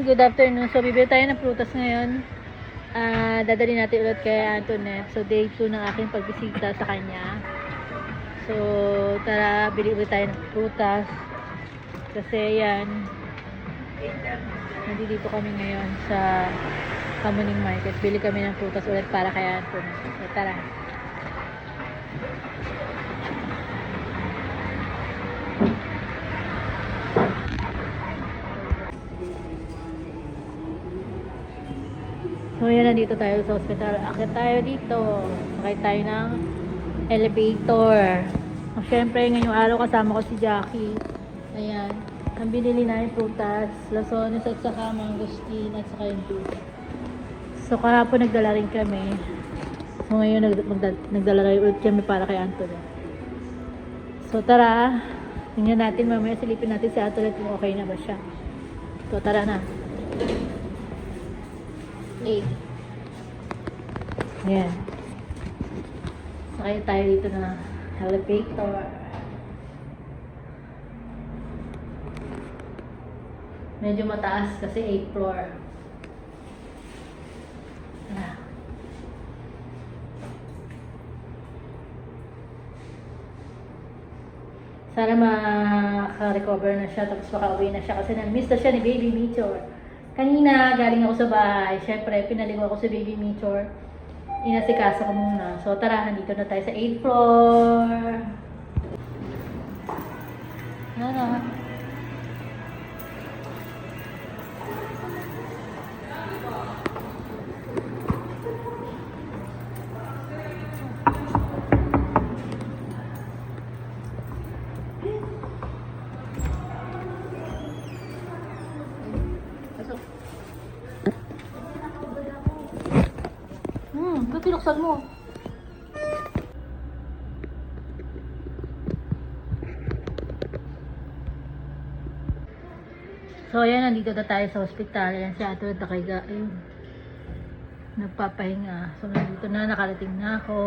Ayan, good afternoon. So, bibili tayo ng prutas ngayon. Dadali natin ulit kay Antoinette. So, day 2 ng aking pagbisita sa kanya. So, tara, bili ulit tayo ng prutas. Kasi, ayan, nandito kami ngayon sa Kamuning Market. Bili kami ng prutas ulit para kay Antoinette. So, tara. So, yan, nandito tayo sa hospital. Akit tayo dito. Sakay tayo ng elevator. Siyempre, ngayong araw kasama ko si Jackie. Ayan. Ang binili namin prutas, lasones at saka mangosteen at saka yung juice. So, kahapon nagdala rin kami. So, ngayon nagdala rin ulit kami para kay Antoinette. So, tara. Tingnan natin. Mamaya silipin natin si Antoinette kung okay na ba siya. So, tara na. 8. Ayan. Sakay tayo dito na elevator. Medyo mataas kasi 8th floor. Ah. Sana maka-recover na siya tapos makauwi na siya kasi na-miss na siya ni Baby Meteor. Kanina, galing ako sa bahay. Siyempre, pinaligo ako sa Baby Meteor. Inasikaso ko muna. So, tara, nandito na tayo sa 8th floor. Ano? Ba't pinuksan mo? So, ayan, nandito na tayo sa hospital. Ayan, si Ato nakahiga. Ayun. Nagpapahinga. So, nandito na, nakarating na ako.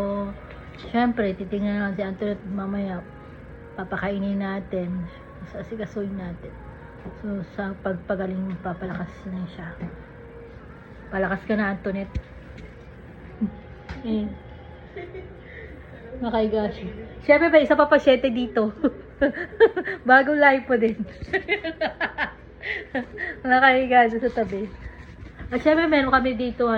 Siyempre, titingnan lang si Antoinette mamaya. Papakainin natin. Asikasuhin natin. So, sa pagpagaling, papalakas na siya. Palakas ka na, Antoinette. Eh. Nakahiga siya. Siyempre, may isa pa pasyente dito. Bagong live po din. Nakahiga siya sa tabi. At syempre meron kami dito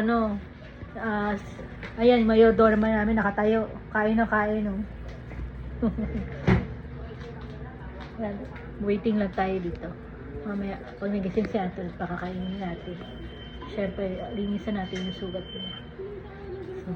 ayan, mayodor naman namin nakatayo. Kain na kain, no. Waiting lang tayo dito. Mamaya, pag nagising si Anton, pakakainin natin. Syempre, linisan natin yung sugat niya. So,